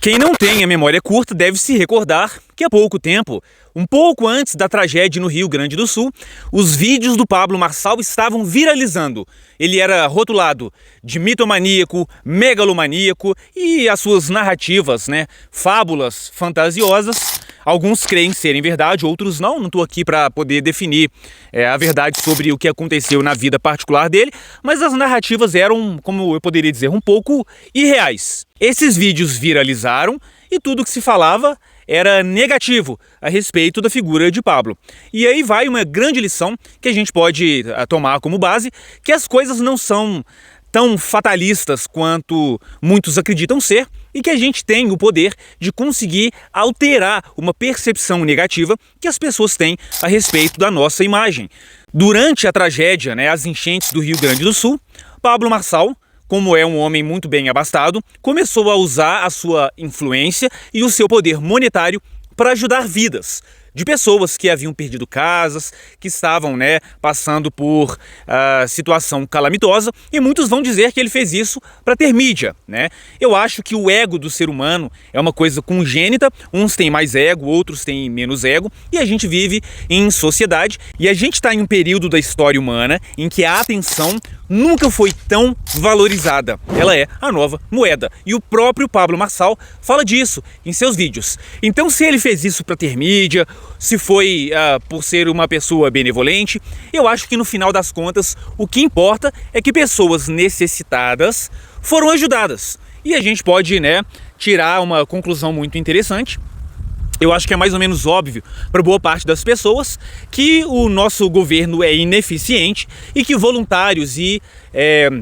Quem não tem a memória curta deve se recordar que há pouco tempo, um pouco antes da tragédia no Rio Grande do Sul, os vídeos do Pablo Marçal estavam viralizando. Ele era rotulado de mitomaníaco, megalomaníaco e as suas narrativas, fábulas fantasiosas. Alguns creem serem verdade, outros não. Não estou aqui para poder definir a verdade sobre o que aconteceu na vida particular dele, mas as narrativas eram, como eu poderia dizer, um pouco irreais. Esses vídeos viralizaram e tudo que se falava era negativo a respeito da figura de Pablo. E aí vai uma grande lição que a gente pode tomar como base, que as coisas não são tão fatalistas quanto muitos acreditam ser, e que a gente tem o poder de conseguir alterar uma percepção negativa que as pessoas têm a respeito da nossa imagem. Durante a tragédia, as enchentes do Rio Grande do Sul, Pablo Marçal, como é um homem muito bem abastado, começou a usar a sua influência e o seu poder monetário para ajudar vidas de pessoas que haviam perdido casas, que estavam passando por situação calamitosa, e muitos vão dizer que ele fez isso para ter mídia. Eu acho que o ego do ser humano é uma coisa congênita, uns têm mais ego, outros têm menos ego, e a gente vive em sociedade, e a gente está em um período da história humana em que a atenção nunca foi tão valorizada. Ela é a nova moeda. E o próprio Pablo Marçal fala disso em seus vídeos. Então, se ele fez isso para ter mídia, se foi por ser uma pessoa benevolente, eu acho que no final das contas, o que importa é que pessoas necessitadas foram ajudadas. E a gente pode, tirar uma conclusão muito interessante. Eu acho que é mais ou menos óbvio para boa parte das pessoas que o nosso governo é ineficiente e que voluntários e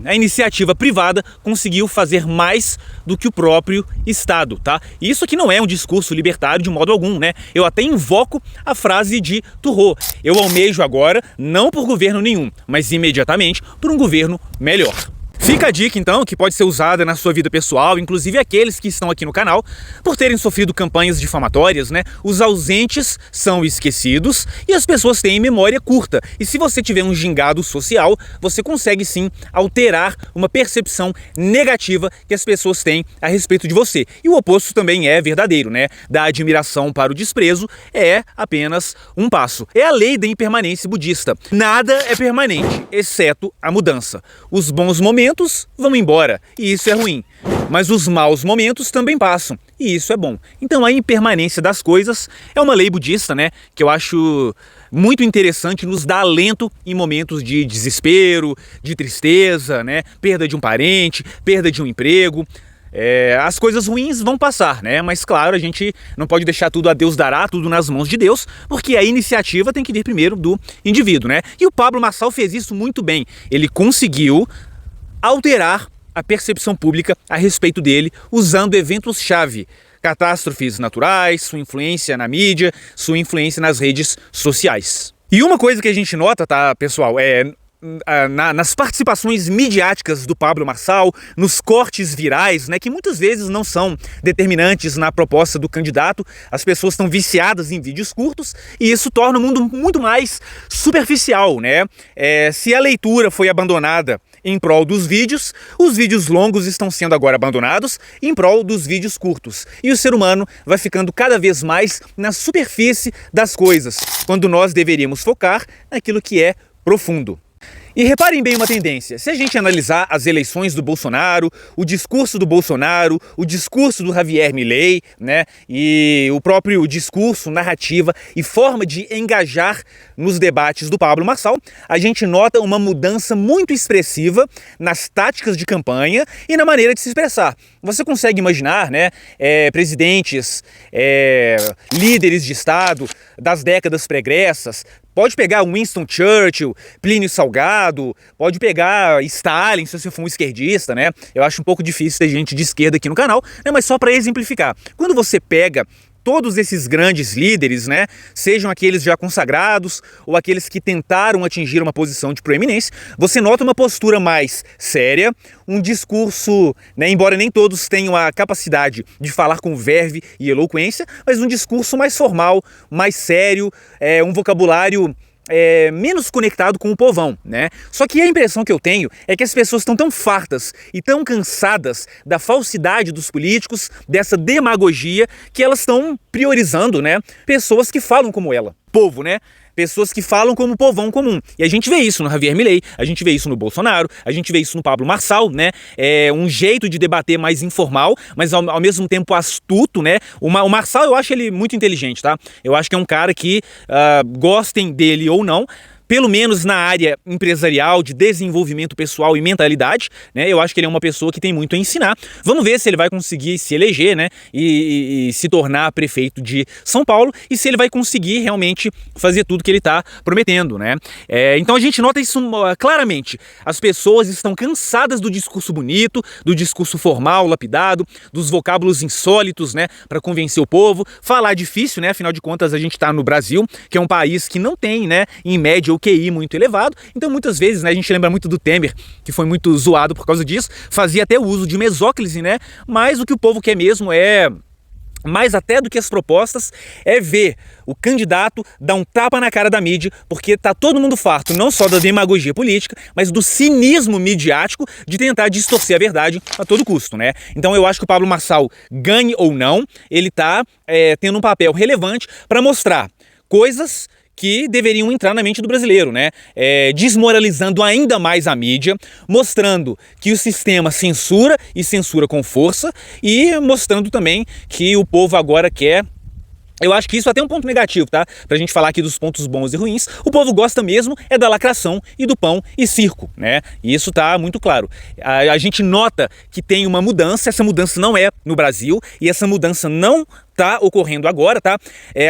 a iniciativa privada conseguiu fazer mais do que o próprio Estado, tá? E isso aqui não é um discurso libertário de modo algum, Eu até invoco a frase de Thoreau. Eu almejo agora, não por governo nenhum, mas imediatamente por um governo melhor. Fica a dica, então, que pode ser usada na sua vida pessoal, inclusive aqueles que estão aqui no canal, por terem sofrido campanhas difamatórias, Os ausentes são esquecidos e as pessoas têm memória curta. E se você tiver um gingado social, você consegue sim alterar uma percepção negativa que as pessoas têm a respeito de você. E o oposto também é verdadeiro, Da admiração para o desprezo é apenas um passo. É a lei da impermanência budista. Nada é permanente, exceto a mudança. Os bons momentos vão embora, e isso é ruim. Mas os maus momentos também passam, e isso é bom. Então a impermanência das coisas é uma lei budista, que eu acho muito interessante, nos dá alento em momentos de desespero, de tristeza, perda de um parente, perda de um emprego. As coisas ruins vão passar, Mas claro, a gente não pode deixar tudo a Deus dará, tudo nas mãos de Deus, porque a iniciativa tem que vir primeiro do indivíduo, E o Pablo Marçal fez isso muito bem. Ele conseguiu alterar a percepção pública a respeito dele usando eventos-chave, catástrofes naturais, sua influência na mídia, sua influência nas redes sociais. E uma coisa que a gente nota, tá, pessoal, nas participações midiáticas do Pablo Marçal, nos cortes virais, que muitas vezes não são determinantes na proposta do candidato, as pessoas estão viciadas em vídeos curtos e isso torna o mundo muito mais superficial, Se a leitura foi abandonada em prol dos vídeos, os vídeos longos estão sendo agora abandonados em prol dos vídeos curtos. E o ser humano vai ficando cada vez mais na superfície das coisas, quando nós deveríamos focar naquilo que é profundo. E reparem bem uma tendência, se a gente analisar as eleições do Bolsonaro, o discurso do Bolsonaro, o discurso do Javier Milei, e o próprio discurso, narrativa e forma de engajar nos debates do Pablo Marçal, a gente nota uma mudança muito expressiva nas táticas de campanha e na maneira de se expressar. Você consegue imaginar, presidentes, líderes de Estado das décadas pregressas. Pode pegar Winston Churchill, Plínio Salgado, pode pegar Stalin, se você for um esquerdista, Eu acho um pouco difícil ter gente de esquerda aqui no canal, mas só para exemplificar. Quando você pega todos esses grandes líderes, sejam aqueles já consagrados ou aqueles que tentaram atingir uma posição de proeminência, você nota uma postura mais séria, um discurso, embora nem todos tenham a capacidade de falar com verve e eloquência, mas um discurso mais formal, mais sério, um vocabulário menos conectado com o povão, né? Só que a impressão que eu tenho é que as pessoas estão tão fartas e tão cansadas da falsidade dos políticos, dessa demagogia, que elas estão priorizando, né, pessoas que falam como ela. Povo, né? Pessoas que falam como o povão comum. E a gente vê isso no Javier Milei, a gente vê isso no Bolsonaro, a gente vê isso no Pablo Marçal, né? É um jeito de debater mais informal, mas ao mesmo tempo astuto, né? O Marçal, eu acho ele muito inteligente, tá? Eu acho que é um cara que, gostem dele ou não, pelo menos na área empresarial, de desenvolvimento pessoal e mentalidade, né? Eu acho que ele é uma pessoa que tem muito a ensinar. Vamos ver se ele vai conseguir se eleger, né? E se tornar prefeito de São Paulo, e se ele vai conseguir realmente fazer tudo que ele está prometendo, né? Então a gente nota isso claramente. As pessoas estão cansadas do discurso bonito, do discurso formal, lapidado, dos vocábulos insólitos, né? Para convencer o povo. Falar é difícil, né? Afinal de contas, a gente está no Brasil, que é um país que não tem, né, em média, o QI muito elevado, então muitas vezes, né, a gente lembra muito do Temer, que foi muito zoado por causa disso, fazia até o uso de mesóclise, né, mas o que o povo quer mesmo mais até do que as propostas, é ver o candidato dar um tapa na cara da mídia, porque tá todo mundo farto, não só da demagogia política, mas do cinismo midiático de tentar distorcer a verdade a todo custo, né? Então eu acho que o Pablo Marçal, ganhe ou não, ele tá tendo um papel relevante para mostrar coisas que deveriam entrar na mente do brasileiro, né? Desmoralizando ainda mais a mídia, mostrando que o sistema censura e censura com força, e mostrando também que o povo agora quer. Eu acho que isso até é um ponto negativo, tá? Pra gente falar aqui dos pontos bons e ruins. O povo gosta mesmo da lacração e do pão e circo, né? E isso tá muito claro. A gente nota que tem uma mudança, essa mudança não é no Brasil, e essa mudança não está ocorrendo agora, tá?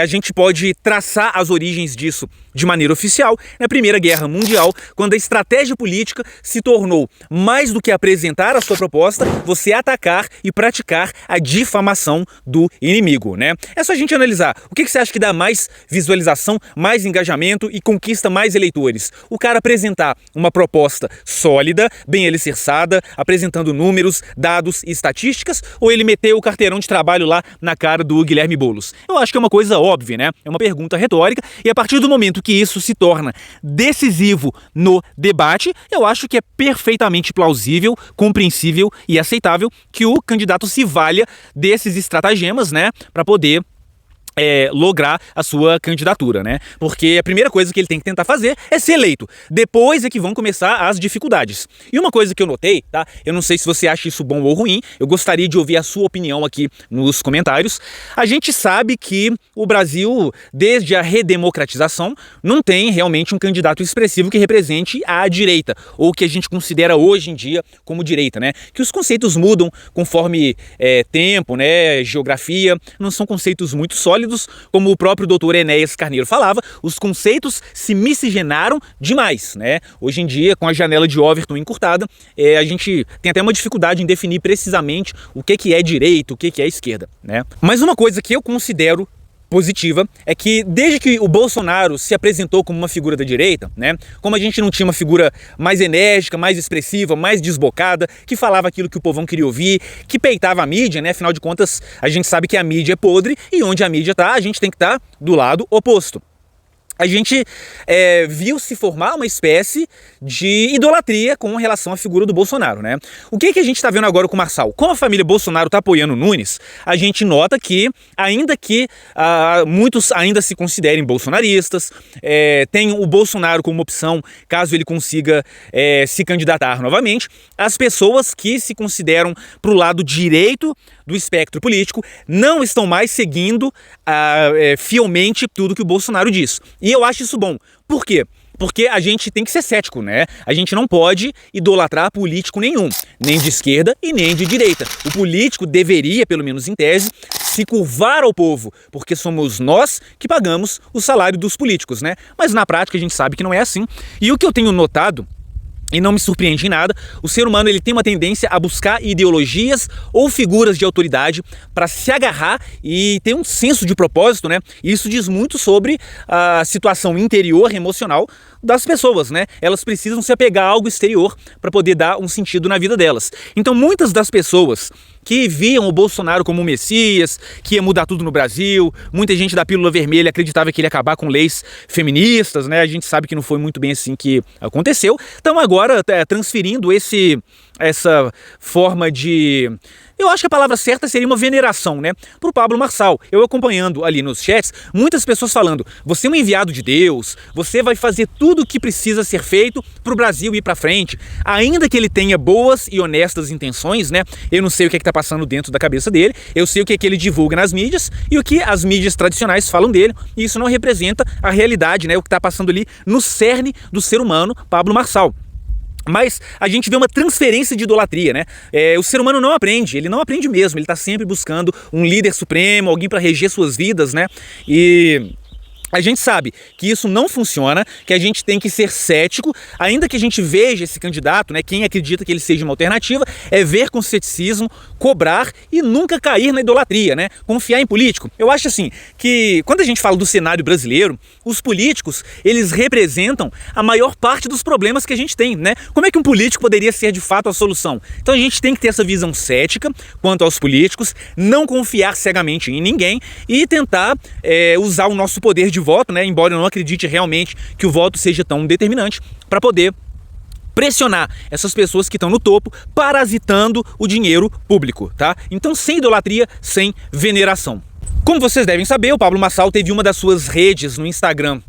A gente pode traçar as origens disso de maneira oficial na Primeira Guerra Mundial, quando a estratégia política se tornou, mais do que apresentar a sua proposta, você atacar e praticar a difamação do inimigo, né? É só a gente analisar. O que você acha que dá mais visualização, mais engajamento e conquista mais eleitores? O cara apresentar uma proposta sólida, bem alicerçada, apresentando números, dados e estatísticas, ou ele meter o carteirão de trabalho lá na cara do Guilherme Boulos? Eu acho que é uma coisa óbvia, né? É uma pergunta retórica, e a partir do momento que isso se torna decisivo no debate, eu acho que é perfeitamente plausível, compreensível e aceitável que o candidato se valha desses estratagemas, né, para poder lograr a sua candidatura, né? Porque a primeira coisa que ele tem que tentar fazer é ser eleito. Depois é que vão começar as dificuldades. E uma coisa que eu notei, tá? Eu não sei se você acha isso bom ou ruim, eu gostaria de ouvir a sua opinião aqui nos comentários. A gente sabe que o Brasil, desde a redemocratização, não tem realmente um candidato expressivo que represente a direita, ou que a gente considera hoje em dia como direita, né? Que os conceitos mudam conforme tempo, né? Geografia, não são conceitos muito sólidos. Como o próprio doutor Enéas Carneiro falava, os conceitos se miscigenaram demais, né? Hoje em dia, com a janela de Overton encurtada, a gente tem até uma dificuldade em definir precisamente o que é direita, o que é esquerda, né? Mas uma coisa que eu considero positiva é que desde que o Bolsonaro se apresentou como uma figura da direita, né, como a gente não tinha uma figura mais enérgica, mais expressiva, mais desbocada, que falava aquilo que o povão queria ouvir, que peitava a mídia, né, afinal de contas a gente sabe que a mídia é podre, e onde a mídia tá, a gente tem que estar do lado oposto. A gente viu se formar uma espécie de idolatria com relação à figura do Bolsonaro, né? O que a gente está vendo agora com o Marçal? Como a família Bolsonaro está apoiando o Nunes, a gente nota que, ainda que muitos ainda se considerem bolsonaristas, tenham o Bolsonaro como opção, caso ele consiga se candidatar novamente, as pessoas que se consideram para o lado direito do espectro político não estão mais seguindo fielmente tudo que o Bolsonaro diz. E eu acho isso bom. Por quê? Porque a gente tem que ser cético, né? A gente não pode idolatrar político nenhum, nem de esquerda e nem de direita. O político deveria, pelo menos em tese, se curvar ao povo, porque somos nós que pagamos o salário dos políticos, né? Mas na prática a gente sabe que não é assim. E o que eu tenho notado, e não me surpreende em nada, o ser humano ele tem uma tendência a buscar ideologias ou figuras de autoridade para se agarrar e ter um senso de propósito, né? E isso diz muito sobre a situação interior emocional das pessoas, né? Elas precisam se apegar a algo exterior para poder dar um sentido na vida delas. Então muitas das pessoas que viam o Bolsonaro como um messias, que ia mudar tudo no Brasil. Muita gente da pílula vermelha acreditava que ele ia acabar com leis feministas, né? A gente sabe que não foi muito bem assim que aconteceu. Então agora transferindo essa forma de... Eu acho que a palavra certa seria uma veneração, né? Pro Pablo Marçal. Eu acompanhando ali nos chats, muitas pessoas falando: você é um enviado de Deus, você vai fazer tudo o que precisa ser feito pro Brasil ir pra frente. Ainda que ele tenha boas e honestas intenções, né? Eu não sei o que é que tá passando dentro da cabeça dele, eu sei o que é que ele divulga nas mídias e o que as mídias tradicionais falam dele, e isso não representa a realidade, né? O que tá passando ali no cerne do ser humano, Pablo Marçal. Mas a gente vê uma transferência de idolatria, né? O ser humano não aprende, ele não aprende mesmo, ele está sempre buscando um líder supremo, alguém para reger suas vidas, né? E a gente sabe que isso não funciona, que a gente tem que ser cético, ainda que a gente veja esse candidato, né, quem acredita que ele seja uma alternativa, é ver com ceticismo, cobrar e nunca cair na idolatria, né? Confiar em político. Eu acho assim, que quando a gente fala do cenário brasileiro, os políticos, eles representam a maior parte dos problemas que a gente tem, né? Como é que um político poderia ser de fato a solução? Então a gente tem que ter essa visão cética quanto aos políticos, não confiar cegamente em ninguém e tentar usar o nosso poder de voto, né? Embora eu não acredite realmente que o voto seja tão determinante, para poder pressionar essas pessoas que estão no topo, parasitando o dinheiro público, tá? Então, sem idolatria, sem veneração. Como vocês devem saber, o Pablo Marçal teve uma das suas redes no Instagram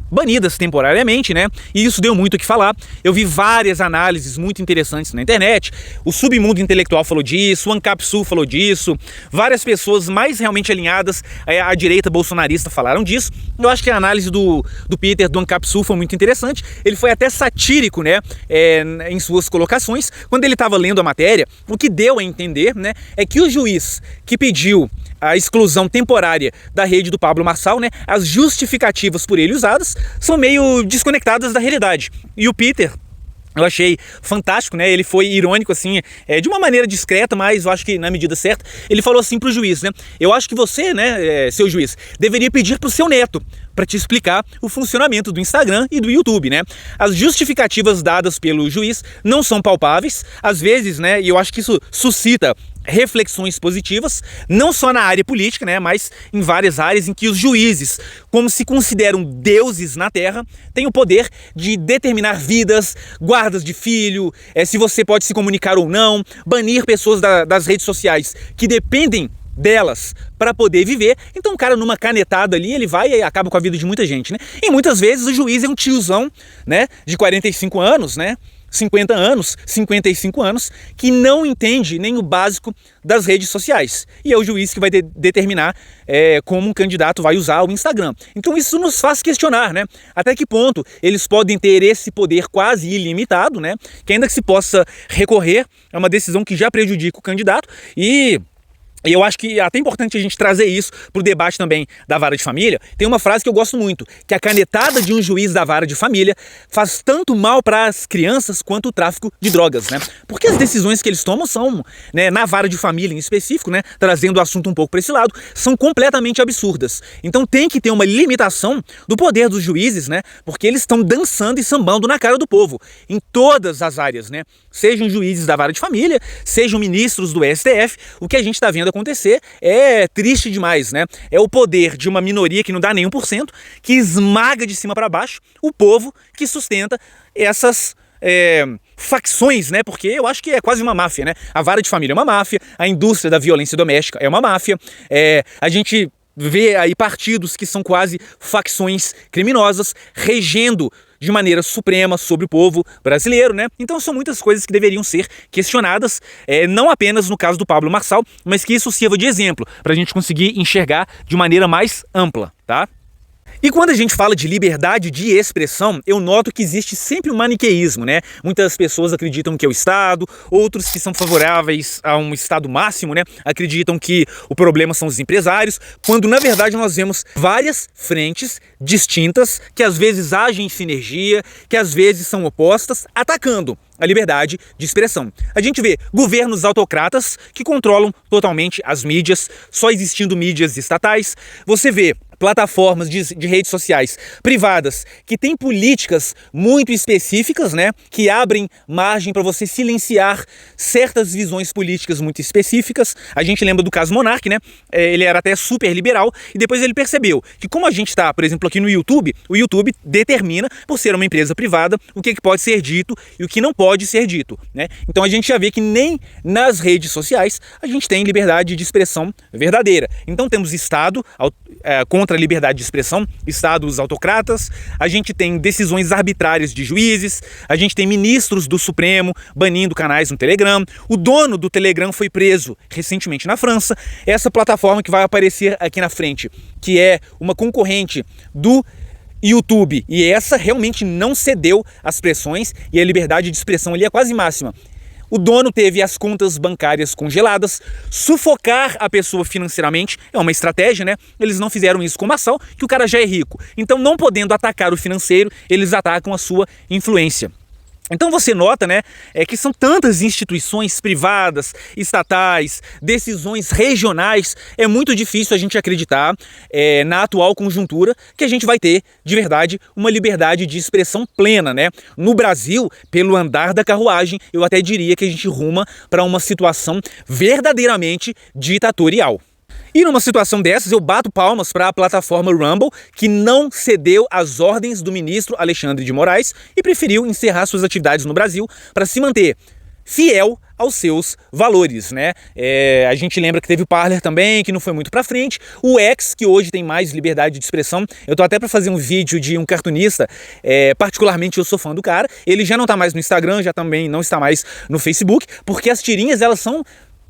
banidas temporariamente, né? E isso deu muito o que falar. Eu vi várias análises muito interessantes na internet. O Submundo Intelectual falou disso, o Ancap Sul falou disso, várias pessoas mais realmente alinhadas à direita bolsonarista falaram disso. Eu acho que a análise do Peter, do Ancap Sul, foi muito interessante. Ele foi até satírico, né? Em suas colocações. Quando ele estava lendo a matéria, o que deu a entender, né, é que o juiz que pediu a exclusão temporária da rede do Pablo Marçal, né, as justificativas por ele usadas são meio desconectadas da realidade. E o Peter, eu achei fantástico, né? Ele foi irônico, assim, de uma maneira discreta, mas eu acho que na medida certa. Ele falou assim pro juiz, né? Eu acho que você, né, seu juiz, deveria pedir pro seu neto para te explicar o funcionamento do Instagram e do YouTube, né? As justificativas dadas pelo juiz não são palpáveis, às vezes, né? E eu acho que isso suscita reflexões positivas, não só na área política, né, mas em várias áreas em que os juízes, como se consideram deuses na terra, têm o poder de determinar vidas, guardas de filho, se você pode se comunicar ou não, banir pessoas das redes sociais que dependem delas para poder viver. Então o cara, numa canetada ali, ele vai e acaba com a vida de muita gente, né? E muitas vezes o juiz é um tiozão, né, de 45 anos, né, 50 anos, 55 anos, que não entende nem o básico das redes sociais. E é o juiz que vai determinar como um candidato vai usar o Instagram. Então isso nos faz questionar, né? Até que ponto eles podem ter esse poder quase ilimitado, né? Que ainda que se possa recorrer, é uma decisão que já prejudica o candidato. E eu acho que é até importante a gente trazer isso para o debate também da vara de família. Tem uma frase que eu gosto muito, que a canetada de um juiz da vara de família faz tanto mal para as crianças quanto o tráfico de drogas, né? Porque as decisões que eles tomam são, né, na vara de família em específico, né, trazendo o assunto um pouco para esse lado, são completamente absurdas. Então tem que ter uma limitação do poder dos juízes, né? Porque eles estão dançando e sambando na cara do povo, em todas as áreas, né? Sejam juízes da vara de família, sejam ministros do STF, o que a gente está vendo acontecer é triste demais, né? É o poder de uma minoria que não dá nem 1%, que esmaga de cima para baixo o povo que sustenta essas facções, né? Porque eu acho que é quase uma máfia, né? A vara de família é uma máfia, a indústria da violência doméstica é uma máfia, a gente vê aí partidos que são quase facções criminosas regendo de maneira suprema sobre o povo brasileiro, né? Então são muitas coisas que deveriam ser questionadas, não apenas no caso do Pablo Marçal, mas que isso sirva de exemplo para a gente conseguir enxergar de maneira mais ampla, tá? E quando a gente fala de liberdade de expressão, eu noto que existe sempre um maniqueísmo, né? Muitas pessoas acreditam que é o Estado, outros que são favoráveis a um Estado máximo, né, acreditam que o problema são os empresários, quando na verdade nós vemos várias frentes distintas, que às vezes agem em sinergia, que às vezes são opostas, atacando a liberdade de expressão. A gente vê governos autocratas que controlam totalmente as mídias, só existindo mídias estatais. Você vê plataformas de redes sociais privadas que têm políticas muito específicas, né, que abrem margem para você silenciar certas visões políticas muito específicas. A gente lembra do caso Monark, né? Ele era até super liberal e depois ele percebeu que, como a gente está, por exemplo, aqui no YouTube, o YouTube determina, por ser uma empresa privada, o que pode ser dito e o que não pode ser dito, né? Então a gente já vê que nem nas redes sociais a gente tem liberdade de expressão verdadeira. Então temos Estado contra a liberdade de expressão, estados autocratas, a gente tem decisões arbitrárias de juízes, a gente tem ministros do Supremo banindo canais no Telegram, o dono do Telegram foi preso recentemente na França, essa plataforma que vai aparecer aqui na frente, que é uma concorrente do YouTube, e essa realmente não cedeu às pressões e a liberdade de expressão ali é quase máxima. O dono teve as contas bancárias congeladas, sufocar a pessoa financeiramente é uma estratégia, né? Eles não fizeram isso com o Marçal, que o cara já é rico. Então, não podendo atacar o financeiro, eles atacam a sua influência. Então você nota, né, que são tantas instituições privadas, estatais, decisões regionais, é muito difícil a gente acreditar na atual conjuntura que a gente vai ter, de verdade, uma liberdade de expressão plena, né? No Brasil, pelo andar da carruagem, eu até diria que a gente ruma para uma situação verdadeiramente ditatorial. E numa situação dessas, eu bato palmas para a plataforma Rumble, que não cedeu às ordens do ministro Alexandre de Moraes e preferiu encerrar suas atividades no Brasil para se manter fiel aos seus valores, né? A gente lembra que teve o Parler também, que não foi muito para frente, o X, que hoje tem mais liberdade de expressão. Eu tô até para fazer um vídeo de um cartunista, particularmente eu sou fã do cara, ele já não tá mais no Instagram, já também não está mais no Facebook, porque as tirinhas, elas são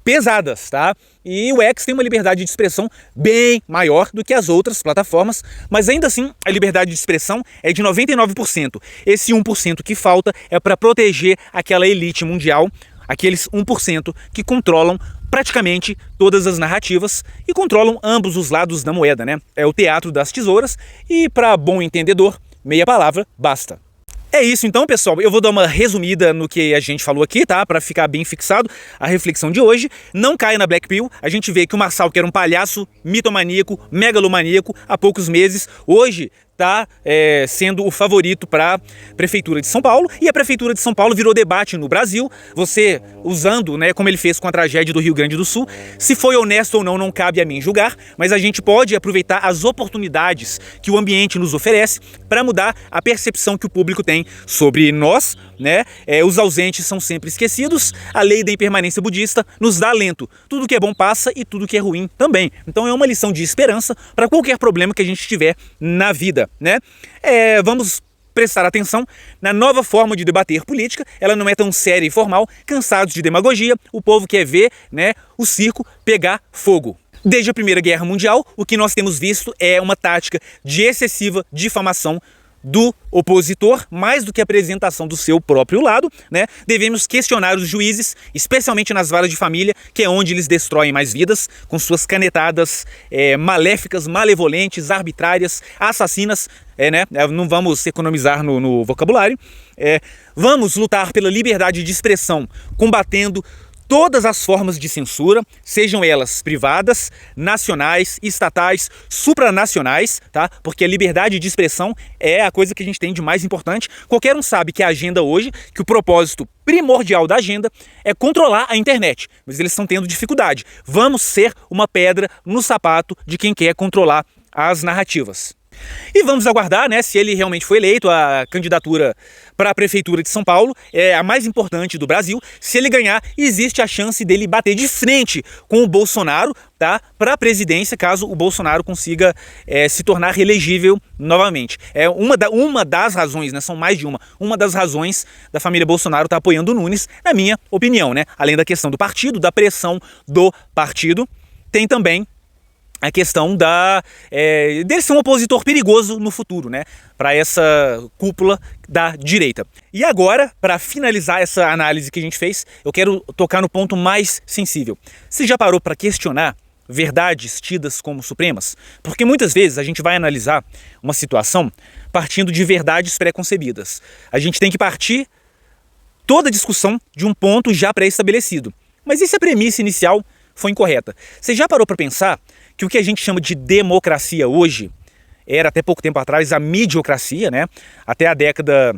pesadas, tá? E o X tem uma liberdade de expressão bem maior do que as outras plataformas, mas ainda assim a liberdade de expressão é de 99%. Esse 1% que falta é para proteger aquela elite mundial, aqueles 1% que controlam praticamente todas as narrativas e controlam ambos os lados da moeda, né? É o teatro das tesouras e, para bom entendedor, meia palavra basta. É isso então, pessoal, eu vou dar uma resumida no que a gente falou aqui, tá? Para ficar bem fixado a reflexão de hoje. Não caia na Black Pill, a gente vê que o Marçal, que era um palhaço mitomaníaco, megalomaníaco há poucos meses, hoje está sendo o favorito para a Prefeitura de São Paulo, e a Prefeitura de São Paulo virou debate no Brasil, você usando, né, como ele fez com a tragédia do Rio Grande do Sul. Se foi honesto ou não, não cabe a mim julgar, mas a gente pode aproveitar as oportunidades que o ambiente nos oferece para mudar a percepção que o público tem sobre nós, né? Os ausentes são sempre esquecidos, a lei da impermanência budista nos dá alento, tudo que é bom passa e tudo que é ruim também. Então é uma lição de esperança para qualquer problema que a gente tiver na vida, né? Vamos prestar atenção na nova forma de debater política, ela não é tão séria e formal, cansados de demagogia, o povo quer ver, né, o circo pegar fogo. Desde a Primeira Guerra Mundial, o que nós temos visto é uma tática de excessiva difamação do opositor, mais do que a apresentação do seu próprio lado, né? Devemos questionar os juízes, especialmente nas varas de família, que é onde eles destroem mais vidas, com suas canetadas maléficas, malevolentes, arbitrárias, assassinas, né? Não vamos economizar no vocabulário. Vamos lutar pela liberdade de expressão, combatendo todas as formas de censura, sejam elas privadas, nacionais, estatais, supranacionais, tá? Porque a liberdade de expressão é a coisa que a gente tem de mais importante. Qualquer um sabe que a agenda hoje, que o propósito primordial da agenda é controlar a internet, mas eles estão tendo dificuldade. Vamos ser uma pedra no sapato de quem quer controlar as narrativas. E vamos aguardar, né, se ele realmente foi eleito. A candidatura para a Prefeitura de São Paulo é a mais importante do Brasil. Se ele ganhar, existe a chance dele bater de frente com o Bolsonaro, tá, para a presidência, caso o Bolsonaro consiga se tornar reelegível novamente. Uma das razões, né, são mais de uma das razões da família Bolsonaro estar apoiando o Nunes, na minha opinião, né, além da questão do partido, da pressão do partido, tem também a questão dele ser um opositor perigoso no futuro, né, para essa cúpula da direita. E agora, para finalizar essa análise que a gente fez, eu quero tocar no ponto mais sensível. Você já parou para questionar verdades tidas como supremas? Porque muitas vezes a gente vai analisar uma situação partindo de verdades pré-concebidas. A gente tem que partir toda a discussão de um ponto já pré-estabelecido. Mas e se a premissa inicial foi incorreta? Você já parou para pensar que o que a gente chama de democracia hoje era até pouco tempo atrás a midiocracia, né? Até a década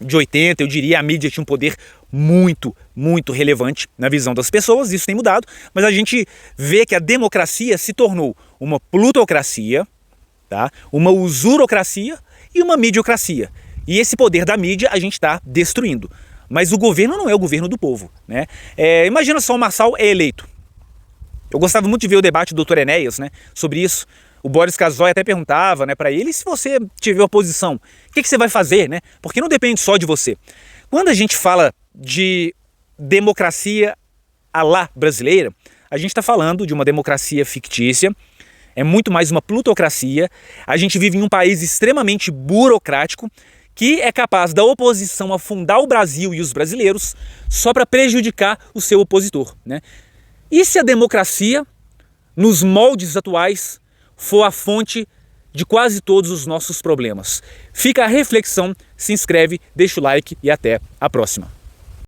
de 80, eu diria, a mídia tinha um poder muito, muito relevante na visão das pessoas, isso tem mudado, mas a gente vê que a democracia se tornou uma plutocracia, tá? Uma usurocracia e uma midiocracia. E esse poder da mídia a gente está destruindo. Mas o governo não é o governo do povo, né? Imagina só, o Marçal é eleito. Eu gostava muito de ver o debate do Dr. Enéas, né, sobre isso. O Boris Casoy até perguntava, né, para ele, se você tiver oposição, o que você vai fazer, né? Porque não depende só de você. Quando a gente fala de democracia à la brasileira, a gente está falando de uma democracia fictícia, é muito mais uma plutocracia. A gente vive em um país extremamente burocrático, que é capaz da oposição afundar o Brasil e os brasileiros só para prejudicar o seu opositor, né? E se a democracia, nos moldes atuais, for a fonte de quase todos os nossos problemas? Fica a reflexão, se inscreve, deixa o like e até a próxima.